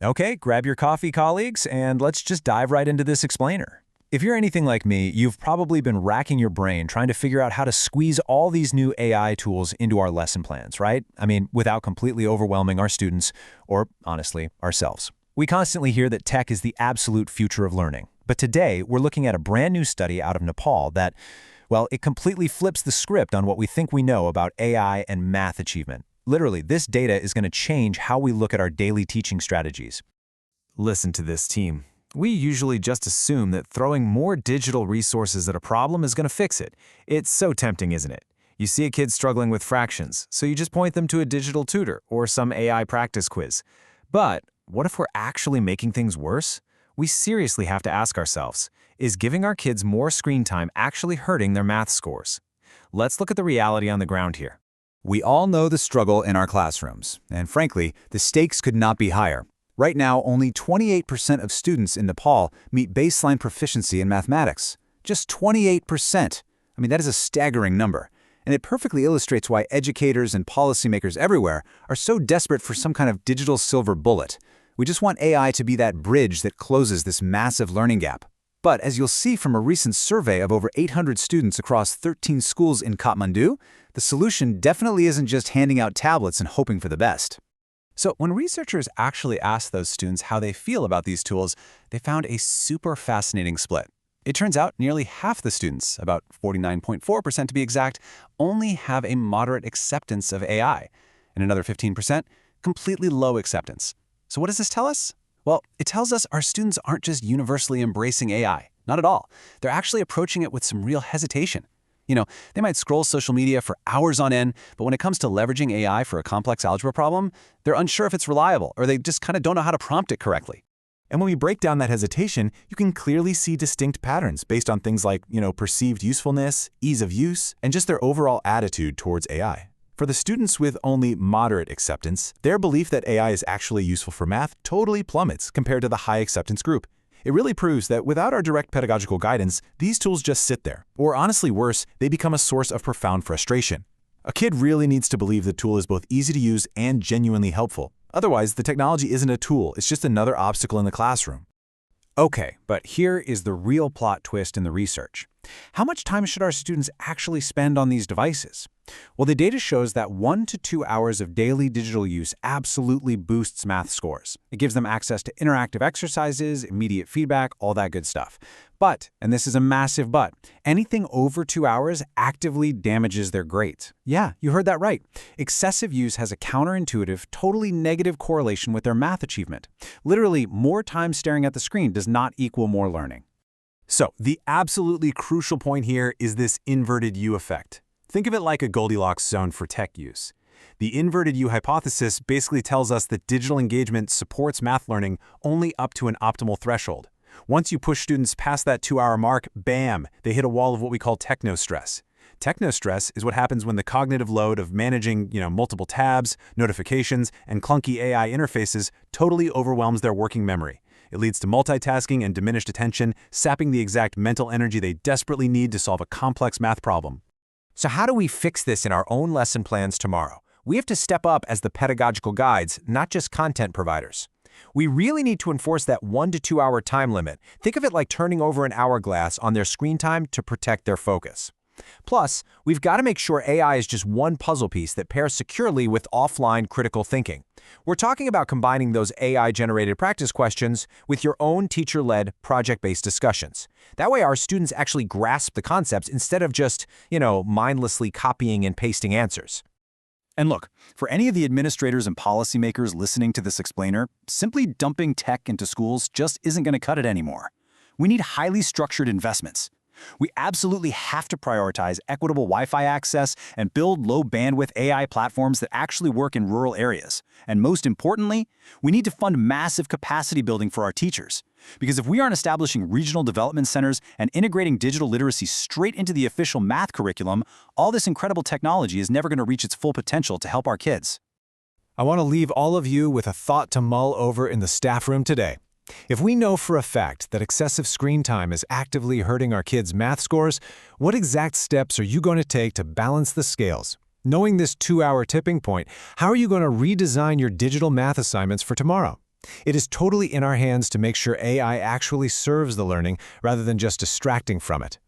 Okay, grab your coffee, colleagues, and let's just dive right into this explainer. If you're anything like me, you've probably been racking your brain trying to figure out how to squeeze all these new AI tools into our lesson plans, right? I mean, without completely overwhelming our students, or honestly, ourselves. We constantly hear that tech is the absolute future of learning. But today, we're looking at a brand new study out of Nepal that, well, it completely flips the script on what we think we know about AI and math achievement. Literally, this data is going to change how we look at our daily teaching strategies. Listen to this, team. We usually just assume that throwing more digital resources at a problem is going to fix it. It's so tempting, isn't it? You see a kid struggling with fractions, so you just point them to a digital tutor or some AI practice quiz. But what if we're actually making things worse? We seriously have to ask ourselves, is giving our kids more screen time actually hurting their math scores? Let's look at the reality on the ground here. We all know the struggle in our classrooms, and frankly, the stakes could not be higher. Right now, only 28% of students in Nepal meet baseline proficiency in mathematics. Just 28%. I mean, that is a staggering number, and it perfectly illustrates why educators and policymakers everywhere are so desperate for some kind of digital silver bullet. We just want AI to be that bridge that closes this massive learning gap. But as you'll see from a recent survey of over 800 students across 13 schools in Kathmandu, the solution definitely isn't just handing out tablets and hoping for the best. So when researchers actually asked those students how they feel about these tools, they found a super fascinating split. It turns out nearly half the students, about 49.4% to be exact, only have a moderate acceptance of AI, and another 15% completely low acceptance. So what does this tell us? Well, it tells us our students aren't just universally embracing AI. Not at all. They're actually approaching it with some real hesitation. They might scroll social media for hours on end, but when it comes to leveraging AI for a complex algebra problem, they're unsure if it's reliable, or they just kind of don't know how to prompt it correctly. And when we break down that hesitation, you can clearly see distinct patterns based on things like, perceived usefulness, ease of use, and just their overall attitude towards AI. For the students with only moderate acceptance, their belief that AI is actually useful for math totally plummets compared to the high acceptance group. It really proves that without our direct pedagogical guidance, these tools just sit there. Or honestly worse, they become a source of profound frustration. A kid really needs to believe the tool is both easy to use and genuinely helpful. Otherwise, the technology isn't a tool, it's just another obstacle in the classroom. Okay, but here is the real plot twist in the research. How much time should our students actually spend on these devices? Well, the data shows that 1 to 2 hours of daily digital use absolutely boosts math scores. It gives them access to interactive exercises, immediate feedback, all that good stuff. But, and this is a massive but, anything over 2 hours actively damages their grades. Yeah, you heard that right. Excessive use has a counterintuitive, totally negative correlation with their math achievement. Literally, more time staring at the screen does not equal more learning. So, the absolutely crucial point here is this inverted U effect. Think of it like a Goldilocks zone for tech use. The inverted U hypothesis basically tells us that digital engagement supports math learning only up to an optimal threshold. Once you push students past that 2-hour mark, bam, they hit a wall of what we call technostress. Technostress is what happens when the cognitive load of managing, multiple tabs, notifications, and clunky AI interfaces totally overwhelms their working memory. It leads to multitasking and diminished attention, sapping the exact mental energy they desperately need to solve a complex math problem. So how do we fix this in our own lesson plans tomorrow? We have to step up as the pedagogical guides, not just content providers. We really need to enforce that 1 to 2 hour time limit. Think of it like turning over an hourglass on their screen time to protect their focus. Plus, we've got to make sure AI is just one puzzle piece that pairs securely with offline critical thinking. We're talking about combining those AI-generated practice questions with your own teacher-led, project-based discussions. That way our students actually grasp the concepts instead of just, mindlessly copying and pasting answers. And look, for any of the administrators and policymakers listening to this explainer, simply dumping tech into schools just isn't going to cut it anymore. We need highly structured investments. We absolutely have to prioritize equitable Wi-Fi access and build low-bandwidth AI platforms that actually work in rural areas. And most importantly, we need to fund massive capacity building for our teachers. Because if we aren't establishing regional development centers and integrating digital literacy straight into the official math curriculum, all this incredible technology is never going to reach its full potential to help our kids. I want to leave all of you with a thought to mull over in the staff room today. If we know for a fact that excessive screen time is actively hurting our kids' math scores, what exact steps are you going to take to balance the scales? Knowing this 2-hour tipping point, how are you going to redesign your digital math assignments for tomorrow? It is totally in our hands to make sure AI actually serves the learning rather than just distracting from it.